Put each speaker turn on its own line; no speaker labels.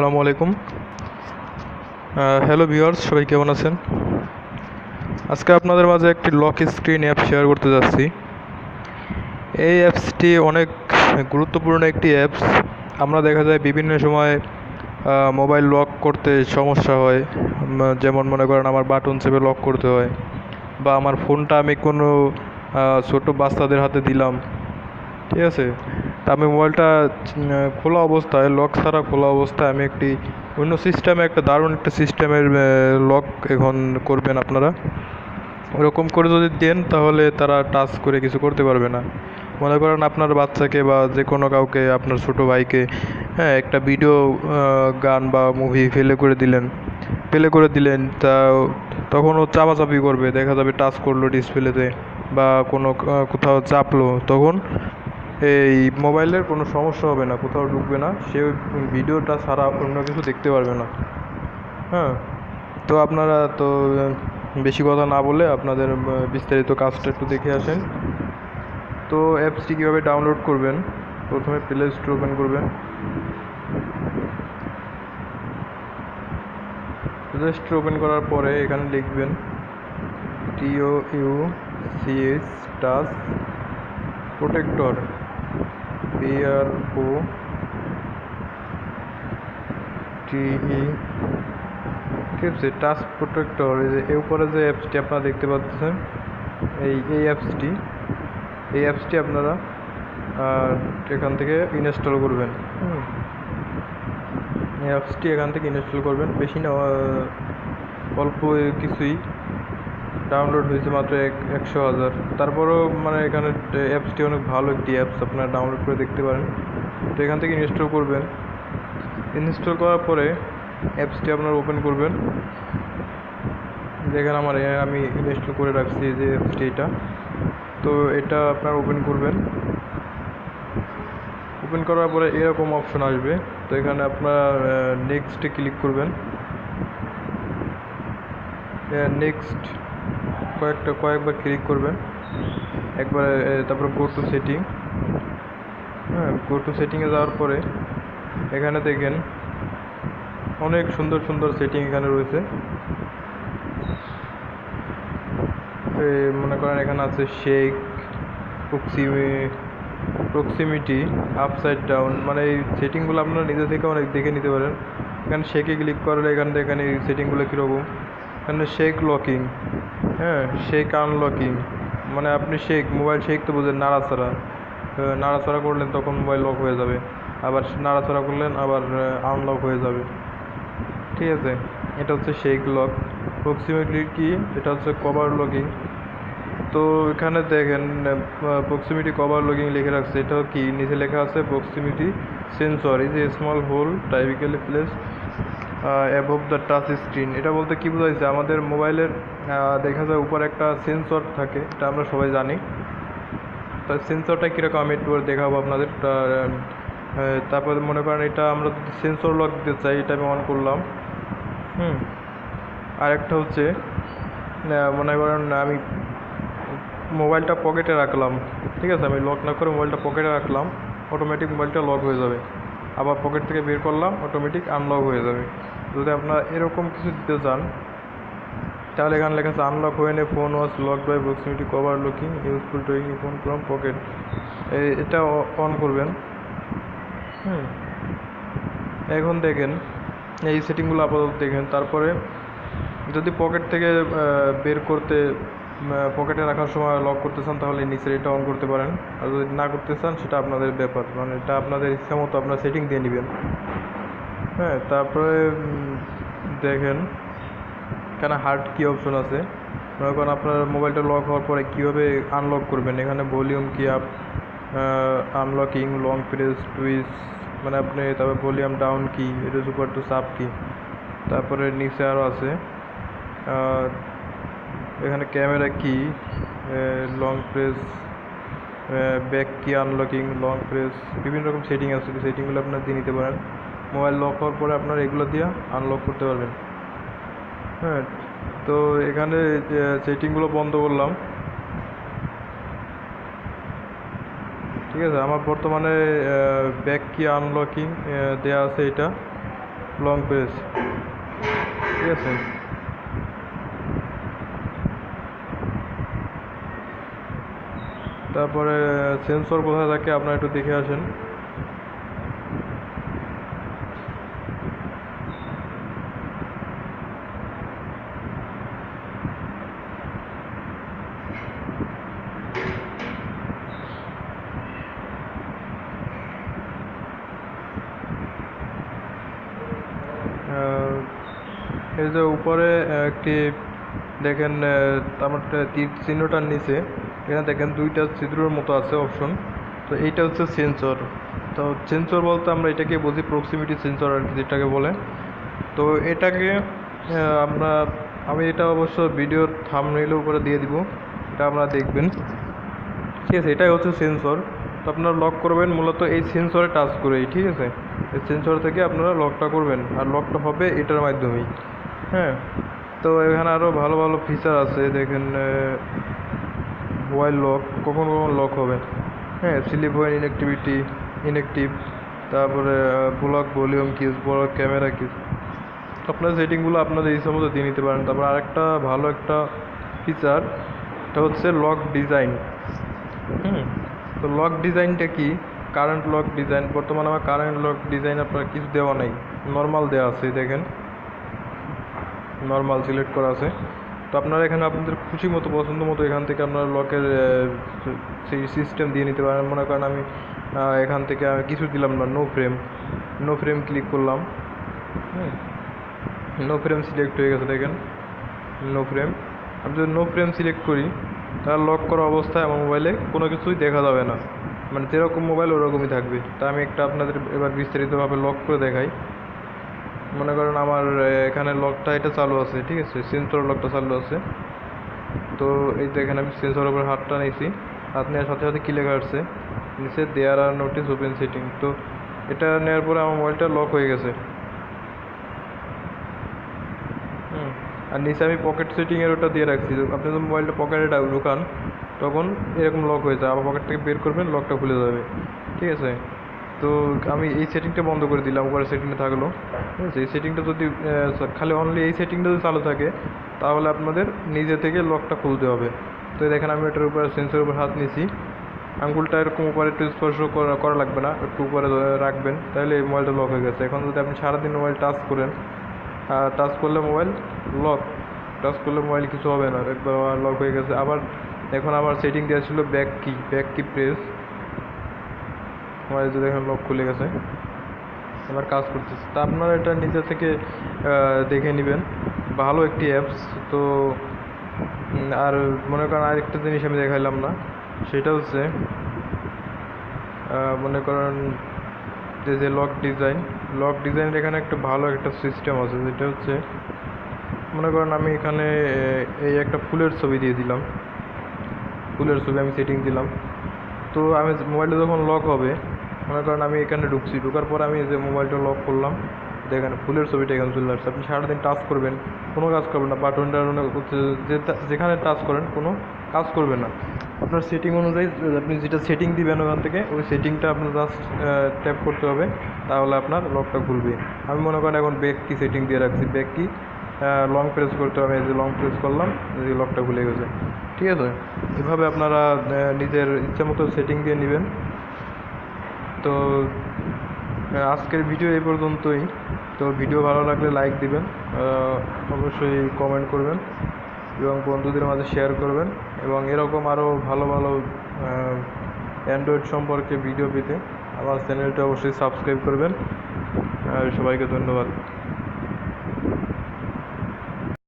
আসসালামু আলাইকুম। Hello viewers, সবাই কেমন আছেন? আজকে আপনাদের মাঝে একটি লক স্ক্রিন অ্যাপ শেয়ার করতে যাচ্ছি। এই অ্যাপসটি অনেক গুরুত্বপূর্ণ একটি অ্যাপস। আমরা দেখা যায় বিভিন্ন সময় মোবাইল লক করতে সমস্যা হয়। যেমন মনে করেন আমার বাটন চেপে লক করতে হয়, বা আমার ফোনটা আমি কোনো ছোট বাচ্চাদের হাতে দিলাম, ঠিক আছে? তা আমি মোবাইলটা খোলা অবস্থায়, লক ছাড়া খোলা অবস্থায় আমি একটি অন্য সিস্টেমে, একটা দারুণ একটা সিস্টেমের লক এখন করবেন আপনারা। ওরকম করে যদি দেন তাহলে তারা টাচ করে কিছু করতে পারবে না। মনে করেন আপনার বাচ্চাকে বা যে কোনো কাউকে, আপনার ছোট ভাইকে, হ্যাঁ, একটা ভিডিও, গান বা মুভি প্লে করে দিলেন তা তখন ও চাপাচাপি করবে, দেখা যাবে টাচ করলো ডিসপ্লেতে বা কোনো কোথাও চাপলো, তখন এই মোবাইলের কোনো সমস্যা হবে না, কোথাও ঢুকবে না, সে ভিডিওটা ছাড়া অন্য কিছু দেখতে পারবে না। হ্যাঁ, তো আপনারা তো বেশি কথা না বলে আপনাদের বিস্তারিত কাজটা একটু দেখে আসেন। তো অ্যাপসটি কীভাবে ডাউনলোড করবেন, প্রথমে প্লে স্টোর ওপেন করবেন। প্লে স্টোর ওপেন করার পরে এখানে লিখবেন TOUCH টাচ প্রোটেক্টর, PROTE, ঠিক আছে, টাচ প্রোটেক্টর। এর উপরে যে অ্যাপসটি আপনারা দেখতে পাচ্ছেন, এই অ্যাপসটি আপনারা এখান থেকে ইনস্টল করবেন। এই অ্যাপসটি এখান থেকে ইনস্টল করবেন, বেশি না, অল্প কিছুই ডাউনলোড হয়েছে, মাত্র 100,000। তারপরেও মানে এখানে অ্যাপসটি অনেক ভালো একটি অ্যাপস, আপনারা ডাউনলোড করে দেখতে পারেন। তো এখান থেকে ইনস্টল করবেন। ইনস্টল করার পরে অ্যাপসটি আপনারা ওপেন করবেন। যেখানে আমি ইনস্টল করে রাখছি যে অ্যাপসটি, তো এটা আপনারা ওপেন করবেন। ওপেন করার পরে এরকম অপশন আসবে। তো এখানে আপনারা নেক্সটে ক্লিক করবেন। নেক্সট কয়েকবার ক্লিক করবেন একবারে, তারপরে গো টু সেটিং। হ্যাঁ, গো টু সেটিংয়ে যাওয়ার পরে এখানে দেখেন অনেক সুন্দর সুন্দর সেটিং এখানে রয়েছে। মনে করেন এখানে আছে শেক, প্রক্সিমিটি, আপসাইড ডাউন, মানে এই সেটিংগুলো আপনারা নিজে থেকে অনেক দেখে নিতে পারেন। এখানে শেকে ক্লিক করলে এখানে এই সেটিংগুলো কীরকম, এখানে শেক লকিং, হ্যাঁ, শেক আনলকিং, মানে আপনি মোবাইল শেক তো বুঝেন, নাড়াচাড়া করলেন তখন মোবাইল লক হয়ে যাবে, আবার নাড়াচাড়া করলেন আবার আনলক হয়ে যাবে, ঠিক আছে? এটা হচ্ছে শেক লক। প্রক্সিমিটি কি, এটা হচ্ছে কভার লকিং। তো এখানে দেখেন প্রক্সিমিটি কভার লকিং লিখে রাখছে। এটা কি, নিচে লেখা আছে proximity sensor is a small hole typically place above the touch screen. এটা বলতে কি বোঝাইছে, আমাদের মোবাইলের দেখা যায় উপরে একটা সেন্সর থাকে, এটা আমরা সবাই জানি। তো সেন্সরটা কীরকম আমি একটু দেখাবো আপনাদের। তারপরে মনে করেন এটা আমরা যদি সেন্সর লক দিতে চাই, এটা আমি অন করলাম। আরেকটা হচ্ছে মনে করেন আমি মোবাইলটা পকেটে রাখলাম, ঠিক আছে, আমি লক না করে মোবাইলটা পকেটে রাখলাম, অটোমেটিক মোবাইলটা লক হয়ে যাবে। আবার পকেট থেকে বের করলাম, অটোমেটিক আনলক হয়ে যাবে। যদি আপনারা এরকম কিছু দিতে চান তাহলে এখানে লেখা আছে unlock when a phone was locked by proximity cover locking useful to taking phone from pocket. এটা অন করবেন। এখন দেখেন এই সেটিংগুলো আপাতত দেখেন। তারপরে যদি পকেট থেকে বের করতে, পকেটে রাখার সময় লক করতে চান তাহলে নিচের এটা অন করতে পারেন, আর যদি না করতে চান সেটা আপনাদের ব্যাপার, মানে এটা আপনাদের ইচ্ছা মতো আপনারা সেটিং দিয়ে নেবেন। হ্যাঁ, তারপরে দেখেন এখানে হার্ড কি অপশন আছে। মনে করেন আপনার মোবাইলটা লক হওয়ার পরে কীভাবে আনলক করবেন, এখানে ভলিউম কি আপ, আনলকিং, লং প্রেস, টুইস, মানে আপনি, তারপরে ভলিউম ডাউন কি, এটা সুপার টু সাব কি, তারপরে নিচে আরও আছে এখানে ক্যামেরা কি, লং প্রেস, ব্যাক কি, আনলকিং, লং প্রেস, বিভিন্ন রকম সেটিং আছে। সেটিংগুলো আপনারা দিয়ে নিতে পারেন। মোবাইল লক হওয়ার পরে আপনারা এগুলো দিয়ে আনলক করতে পারবেন। হ্যাঁ, তো এখানে সেটিংগুলো বন্ধ করলাম, ঠিক আছে। আমার বর্তমানে ব্যাক কি আনলকিং দেওয়া আছে এটা। লং প্রেস, ঠিক আছে। তারপরে সেন্সর কোথায় থাকে আপনারা একটু দেখে আসেন। এই যে উপরে একটি দেখেন, আমার তীর চিহ্নটার নিচে এখানে দেখেন দুইটা ছিদ্রের মতো আছে অপশন। তো এইটা হচ্ছে সেন্সর। তো সেন্সর বলতে আমরা এটাকে বুঝি প্রক্সিমিটি সেন্সর আর কি, যেটাকে বলে। তো এটাকে আমরা, আমি এটা অবশ্য ভিডিওর থাম্বনেইলের উপরে দিয়ে দিব, এটা আপনারা দেখবেন, ঠিক আছে। এটাই হচ্ছে সেন্সর। তো আপনারা লক করবেন মূলত এই সেন্সরে টাচ করেই, ঠিক আছে। এই সেন্সর থেকে আপনারা লকটা করবেন, আর লকটা হবে এটার মাধ্যমেই। হ্যাঁ, তো এখানে আরও ভালো ভালো ফিচার আছে দেখেন। মোবাইল লক কখন কখন লক হবে, হ্যাঁ, স্লিপ হোয়েন ইনঅ্যাক্টিভ, তারপরে ব্লক ভলিউম কিস, বড় ক্যামেরা কিস, আপনার সেটিংগুলো আপনাদের ইচ্ছা মতো দিয়ে নিতে পারেন। তারপর আরেকটা ভালো একটা ফিচার, এটা হচ্ছে লক ডিজাইন। তো লক ডিজাইনটা কি? কারেন্ট লক ডিজাইন, বর্তমানে আমার কারেন্ট লক ডিজাইন আপনার কিছু দেওয়া নাই, নর্মাল দেওয়া আছে দেখেন, নর্মাল সিলেক্ট করা আছে। তো আপনারা এখানে আপনাদের খুশি মতো পছন্দ মতো এখান থেকে আপনারা লকের সেই সিস্টেম দিয়ে নিতে পারেন। মনে করেন আমি এখান থেকে আমি কিছু দিলাম না, নো ফ্রেম ক্লিক করলাম, নো ফ্রেম সিলেক্ট হয়ে গেছে দেখেন, নো ফ্রেম। আমি যদি নো ফ্রেম সিলেক্ট করি তাহলে লক করা অবস্থায় আমার মোবাইলে কোনো কিছুই দেখা যাবে না, মানে যেরকম মোবাইল ওরকমই থাকবে। তা আমি একটা আপনাদের এবার বিস্তারিতভাবে লক করে দেখাই। মনে করেন আমার এখানে লকটা এটা চালু আছে, ঠিক আছে, সেন্সর লকটা চালু আছে। তো এই দেখেন আমি সেন্সরের উপর হাতটা নিয়েছি, হাত নেওয়ার সাথে সাথে কি লেখা আসছে নিচে, দেয়ার আর নোটিস ওপেন সেটিং। তো এটা নেওয়ার পরে আমার মোবাইলটা লক হয়ে গেছে। আর নিচে আমি পকেট সেটিংয়ের ওটা দিয়ে রাখছি, আপনি যখন মোবাইলটা পকেটে ঢুকান তখন এরকম লক হয়ে যায়, আবার পকেট থেকে বের করবেন লকটা খুলে যাবে, ঠিক আছে। তো আমি এই সেটিংটা বন্ধ করে দিলাম, উপরে সেটিংটা থাকলো, ঠিক আছে। এই সেটিংটা যদি খালি অনলি এই সেটিংটা যদি চালু থাকে তাহলে আপনাদের নিজে থেকে লকটা খুলতে হবে। তো দেখেন আমি এটার উপরে সেন্সরের উপর হাত নিয়েছি, আঙ্গুলটা এরকম উপরে একটু স্পর্শ করা লাগবে না, একটু উপরে রাখবেন, তাহলে এই মোবাইলটা লক হয়ে গেছে। এখন যদি আপনি সারাদিন মোবাইল টাচ করেন, টাচ করলে মোবাইল লক, টাচ করলে মোবাইল কিছু হবে না, একবার লক হয়ে গেছে। আবার এখন আমার সেটিং দেওয়া ছিল ব্যাক কি প্রেস, মোবাইল যদি এখন লক খুলে গেছে, এবার কাজ করতেছে। তা আপনারা এটা নিজে থেকে দেখে নেবেন, ভালো একটি অ্যাপস। তো আর মনে করেন আরেকটা জিনিস আমি দেখাইলাম না, সেটা হচ্ছে মনে করেন যে লক ডিজাইনের এখানে একটা ভালো একটা সিস্টেম আছে, যেটা হচ্ছে মনে করেন আমি এখানে এই একটা ফুলের ছবি দিয়ে দিলাম, ফুলের ছবি আমি সেটিং দিলাম। তো আমি মোবাইলটা যখন লক হবে, মনে করেন আমি এখানে ঢুকার পর আমি যে মোবাইলটা লক করলাম, দেখেন ফুলের ছবিটা এখানে চলে আসছে। আপনি সারাদিন টাচ করবেন, কোনো কাজ করবেন না, বাটন যেখানে টাচ করেন কোনো কাজ করবে না। আপনার সেটিং অনুযায়ী আপনি যেটা সেটিং দিবেন ওখান থেকে ওই সেটিংটা আপনার জাস্ট ট্যাপ করতে হবে, তাহলে আপনার লকটা খুলবে। আমি মনে করেন এখন ব্যাক কি সেটিং দিয়ে রাখছি, ব্যাক কি লং প্রেস করতে হবে, এই যে লং প্রেস করলাম, এই লকটা খুলে গেছে, ঠিক আছে। এভাবে আপনারা নিজের ইচ্ছা মতো সেটিং দিয়ে নেবেন। তো আজকের ভিডিও এই পর্যন্তই। তো ভিডিও ভালো লাগলে লাইক দিবেন, অবশ্যই কমেন্ট করবেন এবং বন্ধুদের মাঝে শেয়ার করবেন, এবং এরকম আরও ভালো ভালো অ্যান্ড্রয়েড সম্পর্কে ভিডিও পেতে আমার চ্যানেলটা অবশ্যই সাবস্ক্রাইব করবেন। আর সবাইকে ধন্যবাদ।